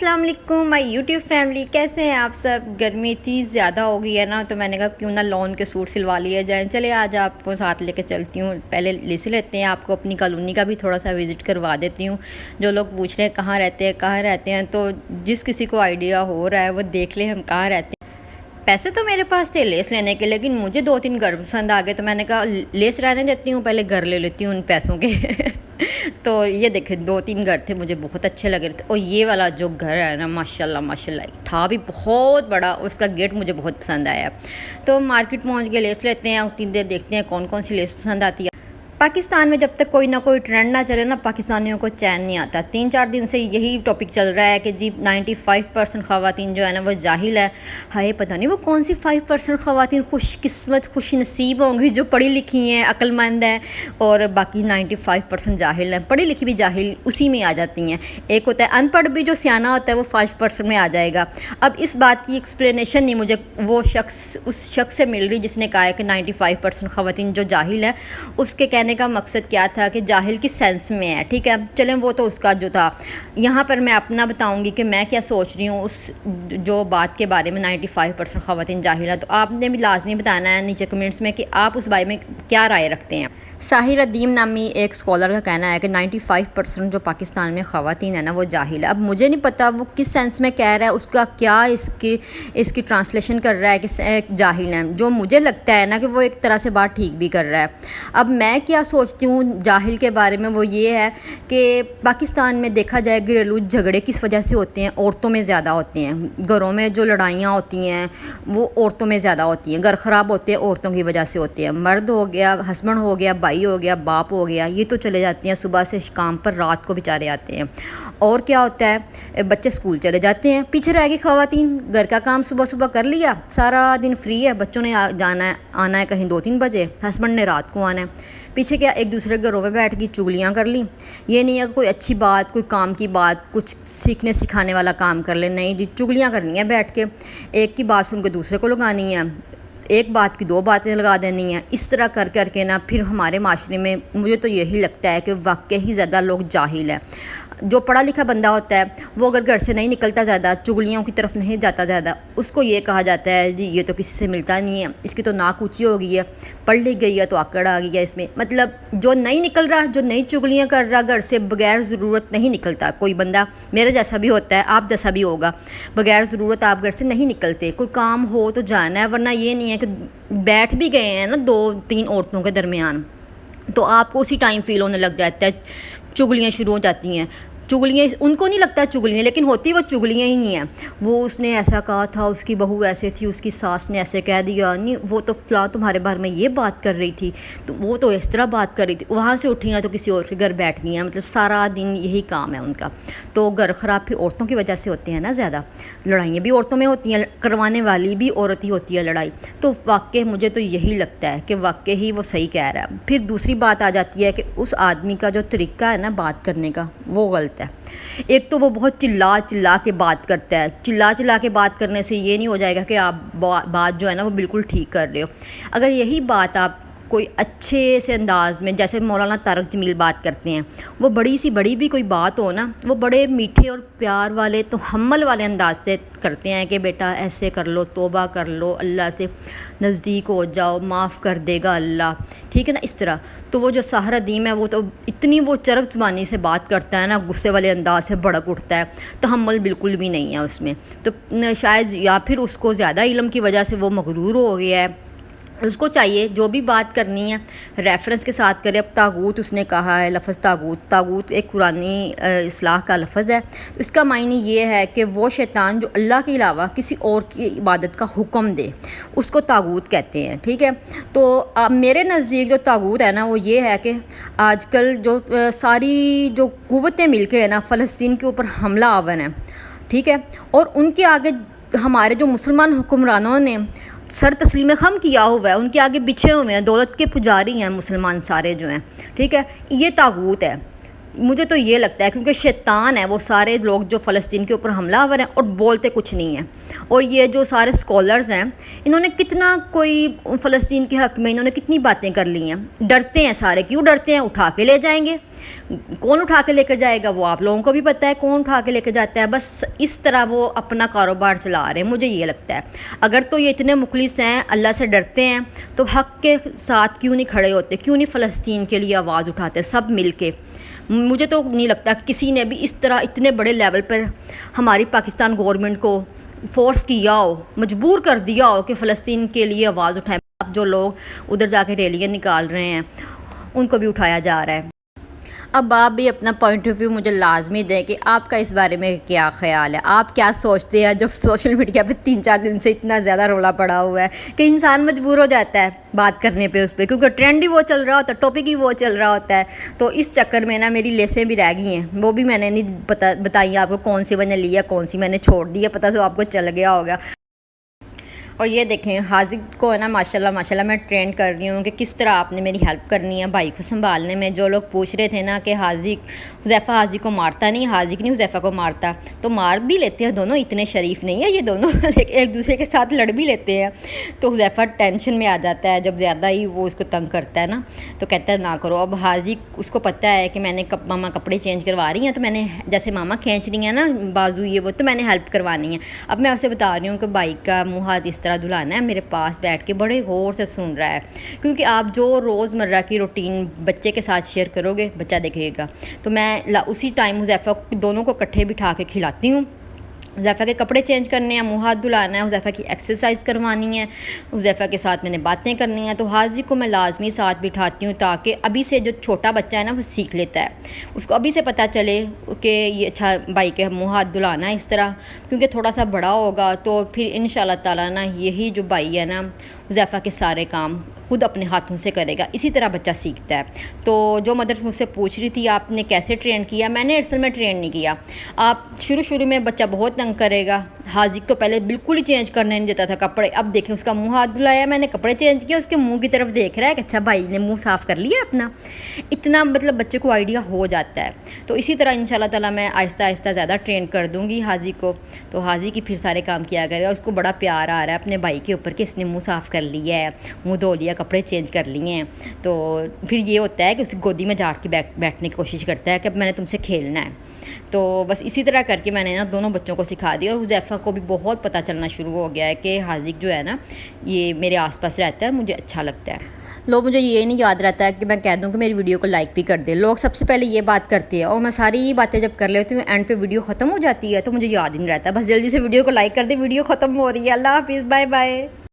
अस्सलाम वालेकुम my YouTube family, कैसे हैं आप सब। गर्मी इतनी ज़्यादा हो गई है ना, तो मैंने कहा क्यों ना लॉन के सूट सिलवा लिए जाएं। चले आज आपको साथ लेके चलती हूँ। पहले ले लेते हैं, आपको अपनी कॉलोनी का भी थोड़ा सा विज़िट करवा देती हूँ। जो लोग पूछ रहे हैं कहाँ रहते हैं, तो जिस किसी को आइडिया हो रहा है वो देख ले हम कहाँ रहते हैं। पैसे तो मेरे पास थे लेस लेने के, लेकिन मुझे 2-3 घर पसंद आ गए, तो मैंने कहा लेस रहने देती हूँ, पहले घर ले लेती हूँ उन पैसों के। तो ये देखे 2-3 घर थे, मुझे बहुत अच्छे लग रहे थे। और ये वाला जो घर है ना, माशाल्लाह माशाल्लाह था भी बहुत बड़ा, उसका गेट मुझे बहुत पसंद आया। तो मार्केट पहुँच के लेस लेते हैं, उतनी देर देखते हैं कौन कौन सी लेस पसंद आती है। पाकिस्तान में जब तक कोई ना कोई ट्रेंड ना चले ना, पाकिस्तानियों को चैन नहीं आता। 3-4 दिन से यही टॉपिक चल रहा है कि जी 95% ख़वातीन जो है ना वो जाहिल है। हाय पता नहीं वो कौन सी 5% ख़वातीन खुशकिस्मत खुश नसीब होंगी जो पढ़ी लिखी हैं, अक्लमंद हैं, और बाकी 95% जाहिल हैं। पढ़ी लिखी भी जाहिल उसी में आ जाती हैं। एक होता है अनपढ़ भी, जो सियाना होता है वो 5% में आ जाएगा। अब इस बात की एक्सप्लेनेशन नहीं मुझे वो उस शख्स से मिल रही जिसने कहा है कि 95% ख़वातीन जो जाहिल है। उसके कहने का मकसद क्या था कि जाहिल किस सेंस में है, ठीक है। चलें वो तो उसका जो था, यहाँ पर मैं अपना बताऊंगी कि मैं क्या सोच रही हूँ उस जो बात के बारे में 95% ख़वातीन जाहिल है। तो आपने भी लाजमी बताना है नीचे कमेंट्स में कि आप उस बारे में क्या राय रखते हैं। साहिर अदीम नामी एक स्कॉलर का कहना है कि 95% जो पाकिस्तान में ख़वातीन है ना वो जाहिल है। अब मुझे नहीं पता वो किस सेंस में कह रहा है, उसका क्या इसकी ट्रांसलेशन कर रहा है कि जाहिल हैं। जो मुझे लगता है ना कि वो एक तरह से बात ठीक भी कर रहा है। अब मैं क्या सोचती हूँ जाहिल के बारे में, वो ये है कि पाकिस्तान में देखा जाए घरेलू झगड़े किस वजह से होते हैं, औरतों में ज़्यादा होते हैं। घरों में जो लड़ाइयाँ होती हैं वो औरतों में ज़्यादा होती हैं। घर ख़राब होते हैं औरतों की वजह से होते हैं। मर्द हो गया, हस्बैंड हो गया, भाई हो गया, बाप हो गया, ये तो चले जाती हैं सुबह से काम पर, रात को बेचारे आते हैं। और क्या होता है, बच्चे स्कूल चले जाते हैं, पीछे रह गई ख़वातीन। घर का काम सुबह सुबह कर लिया, सारा दिन फ्री है, बच्चों ने जाना है आना है कहीं 2-3 बजे, हस्बैंड ने रात को आना है। पीछे क्या एक दूसरे घरों में बैठ के चुगलियाँ कर ली। ये नहीं है कोई अच्छी बात, कोई काम की बात, कुछ सीखने सिखाने वाला काम कर ले, नहीं जी चुगलियाँ करनी है बैठ के। एक की बात सुन के दूसरे को लगानी है, एक बात की 2 बातें लगा देनी है। इस तरह कर कर के ना फिर हमारे माशरे में मुझे तो यही लगता है कि वाकई ही ज़्यादा लोग जाहिल है। जो पढ़ा लिखा बंदा होता है वो अगर घर से नहीं निकलता ज़्यादा, चुगलियों की तरफ नहीं जाता ज़्यादा, उसको ये कहा जाता है जी ये तो किसी से मिलता नहीं है, इसकी तो नाक ऊँची हो गई है, पढ़ लिख गई है तो आकड़ आ गई है इसमें। मतलब जो नहीं निकल रहा, जो नई चुगलियाँ कर रहा, घर से बगैर ज़रूरत नहीं निकलता। कोई बंदा मेरे जैसा भी होता है, आप जैसा भी होगा, बगैर ज़रूरत आप घर से नहीं निकलते। कोई काम हो तो जाना है, वरना ये नहीं है कि बैठ भी गए हैं ना 2-3 औरतों के दरमियान तो आपको उसी टाइम फ़ील होने लग जाता है, चुगलियाँ शुरू हो जाती हैं। चुगलियाँ उनको नहीं लगता चुगलियाँ, लेकिन होती वो चुगलियाँ ही हैं। वो उसने ऐसा कहा था, उसकी बहू ऐसे थी, उसकी सास ने ऐसे कह दिया, नहीं वो तो फ़लाँ तुम्हारे बारे में ये बात कर रही थी, तो वो तो इस तरह बात कर रही थी। वहाँ से उठी हैं तो किसी और के घर बैठ गई हैं। मतलब सारा दिन यही काम है उनका। तो घर ख़राब फिर औरतों की वजह से होते हैं ना ज़्यादा। लड़ाइयाँ भी औरतों में होती हैं, करवाने वाली भी औरत ही होती है लड़ाई। तो वाकई मुझे तो यही लगता है कि वाकई ही वो सही कह रहा है। फिर दूसरी बात आ जाती है कि उस आदमी का जो तरीका है ना बात करने का वो गलत है। एक तो वो बहुत चिल्ला चिल्ला के बात करता है। चिल्ला चिल्ला के बात करने से ये नहीं हो जाएगा कि आप बात जो है ना वो बिल्कुल ठीक कर रहे हो। अगर यही बात आप कोई अच्छे से अंदाज़ में, जैसे मौलाना तारक जमील बात करते हैं, वो बड़ी सी बड़ी भी कोई बात हो ना, वो बड़े मीठे और प्यार वाले तो हम्मल वाले अंदाज से करते हैं कि बेटा ऐसे कर लो, तौबा कर लो, अल्लाह से नज़दीक हो जाओ, माफ़ कर देगा अल्लाह, ठीक है ना, इस तरह। तो वो जो साहिर अदीम है वो तो इतनी वो चरब ज़बानी से बात करता है ना, गुस्से वाले अंदाज से भड़क उठता है, तो हम्मल बिल्कुल भी नहीं है उसमें। तो शायद या फिर उसको ज़्यादा इल्म की वजह से वो मगरूर हो गया है। उसको चाहिए जो भी बात करनी है रेफरेंस के साथ करे। अब तागूत उसने कहा है, लफ्ज़ तागूत एक कुरानी इस्लाह का लफ्ज़ है। तो इसका मायने ये है कि वो शैतान जो अल्लाह के अलावा किसी और की इबादत का हुक्म दे, उसको तागूत कहते हैं, ठीक है। तो मेरे नज़दीक जो तागूत है ना वो ये है कि आजकल जो सारी जो कुव्वतें मिल के है ना फ़लस्तीन के ऊपर हमला आवर हैं, ठीक है, और उनके आगे हमारे जो मुसलमान हुक्मरानों ने सर तस्लीम खम किया हुआ है, उनके आगे बिछे हुए हैं, दौलत के पुजारी हैं मुसलमान सारे जो हैं, ठीक है। ये तागूत है। مجھے تو یہ لگتا ہے کیونکہ شیطان ہے وہ سارے لوگ جو فلسطین کے اوپر حملہ آور ہیں اور بولتے کچھ نہیں ہیں. اور یہ جو سارے اسکالرز ہیں انہوں نے کتنا کوئی فلسطین کے حق میں انہوں نے کتنی باتیں کر لی ہیں. ڈرتے ہیں سارے. کیوں ڈرتے ہیں؟ اٹھا کے لے جائیں گے. کون اٹھا کے لے کے جائے گا وہ آپ لوگوں کو بھی پتہ ہے کون اٹھا کے لے کے جاتا ہے. بس اس طرح وہ اپنا کاروبار چلا رہے ہیں. مجھے یہ لگتا ہے اگر تو یہ اتنے مخلص ہیں, اللہ سے ڈرتے ہیں, تو حق کے ساتھ کیوں نہیں کھڑے ہوتے, کیوں نہیں فلسطین کے لیے آواز اٹھاتے سب مل کے. مجھے تو نہیں لگتا کہ کسی نے بھی اس طرح اتنے بڑے لیول پر ہماری پاکستان گورنمنٹ کو فورس کیا ہو, مجبور کر دیا ہو کہ فلسطین کے لیے آواز اٹھائیں. اب جو لوگ ادھر جا کے ریلیاں نکال رہے ہیں ان کو بھی اٹھایا جا رہا ہے. اب آپ بھی اپنا پوائنٹ آف ویو مجھے لازمی دیں کہ آپ کا اس بارے میں کیا خیال ہے, آپ کیا سوچتے ہیں جب سوشل میڈیا پہ 3-4 دن سے اتنا زیادہ رولا پڑا ہوا ہے کہ انسان مجبور ہو جاتا ہے بات کرنے پہ اس پہ, کیونکہ ٹرینڈ ہی وہ چل رہا ہوتا ہے, ٹاپک ہی وہ چل رہا ہوتا ہے. تو اس چکر میں نا میری لیسیں بھی رہ گئی ہیں, وہ بھی میں نے نہیں بتائی آپ کو کون سی میں نے لیا کون سی میں نے چھوڑ دی ہے, پتہ تو آپ کو چل گیا ہوگا. اور یہ دیکھیں حاذق کو ہے نا ماشاءاللہ میں ٹرین کر رہی ہوں کہ کس طرح آپ نے میری ہیلپ کرنی ہے بھائی کو سنبھالنے میں. جو لوگ پوچھ رہے تھے نا کہ حذیفہ حاذق کو مارتا نہیں, حاذق نہیں حذیفہ کو مارتا, تو مار بھی لیتے ہیں دونوں, اتنے شریف نہیں ہے یہ دونوں ایک دوسرے کے ساتھ لڑ بھی لیتے ہیں. تو حذیفہ ٹینشن میں آ جاتا ہے جب زیادہ ہی وہ اس کو تنگ کرتا ہے نا, تو کہتا ہے نہ کرو. اب حاذق اس کو پتہ ہے کہ میں نے ماما کپڑے چینج کروا رہی ہیں, تو میں نے جیسے ماما کھینچ رہی ہیں نا بازو یہ وہ, تو میں نے ہیلپ کروانی ہے. اب میں اسے بتا رہی ہوں کہ بھائی کا منہ ہاتھ اس طرح دھلانا ہے, میرے پاس بیٹھ کے بڑے غور سے سن رہا ہے. کیونکہ آپ جو روز مرہ کی روٹین بچے کے ساتھ شیئر کرو گے بچہ دیکھے گا. تو میں اسی ٹائم حذیفہ دونوں کو اکٹھے بٹھا کے کھلاتی ہوں. حذیفہ کے کپڑے چینج کرنے ہیں, منہ ہاتھ دھلانا ہے, حذیفہ کی ایکسرسائز کروانی ہے, حذیفہ کے ساتھ میں نے باتیں کرنی ہیں. تو حاذق کو میں لازمی ساتھ بٹھاتی ہوں تاکہ ابھی سے جو چھوٹا بچہ ہے نا وہ سیکھ لیتا ہے, اس کو ابھی سے پتہ چلے کہ یہ اچھا بھائی کے منہ ہاتھ دھلانا ہے اس طرح. کیونکہ تھوڑا سا بڑا ہوگا تو پھر انشاءاللہ تعالیٰ نا یہی جو بھائی ہے نا حذیفہ کے سارے کام خود اپنے ہاتھوں سے کرے گا. اسی طرح بچہ سیکھتا ہے. تو جو مدر مجھ سے پوچھ رہی تھی آپ نے کیسے ٹرین کیا, میں نے اصل میں ٹرین نہیں کیا. آپ شروع میں بچہ بہت تنگ کرے گا. حاذق تو پہلے بالکل ہی چینج کرنے نہیں دیتا تھا کپڑے. اب دیکھیں اس کا منہ ہاتھ دھلایا, میں نے کپڑے چینج کیے, اس کے منہ کی طرف دیکھ رہا ہے کہ اچھا بھائی نے منہ صاف کر لیا اپنا. اتنا مطلب بچے کو آئیڈیا ہو جاتا ہے. تو اسی طرح انشاءاللہ تعالیٰ میں آہستہ آہستہ زیادہ ٹرین کر دوں گی حاذق کو. تو حاذق ہی پھر سارے کام کیا کرے گا. اس کو بڑا پیار آ رہا ہے اپنے بھائی کے اوپر کہ اس نے منہ صاف کر لیا ہے, منہ دھو لیا, کپڑے چینج کر لیے ہیں. تو پھر یہ ہوتا ہے کہ اس گودی میں جا کے بیٹھنے کی کوشش کرتا ہے کہ اب میں نے تم سے کھیلنا ہے. تو بس اسی طرح کر کے میں نے نا دونوں بچوں کو سکھا دیا. اور حذیفہ کو بھی بہت پتہ چلنا شروع ہو گیا ہے کہ حاذق جو ہے نا یہ میرے آس پاس رہتا ہے, مجھے اچھا لگتا ہے. لوگ مجھے یہ نہیں یاد رہتا ہے کہ میں کہہ دوں کہ میری ویڈیو کو لائک بھی کر دے. لوگ سب سے پہلے یہ بات کرتے ہیں اور میں ساری باتیں جب کر لیتی ہوں اینڈ پہ ویڈیو ختم ہو جاتی ہے تو مجھے یاد ہی نہیں رہتا. بس جلدی سے ویڈیو کو لائک کر دے, ویڈیو ختم ہو رہی ہے. اللہ حافظ, بائے بائے.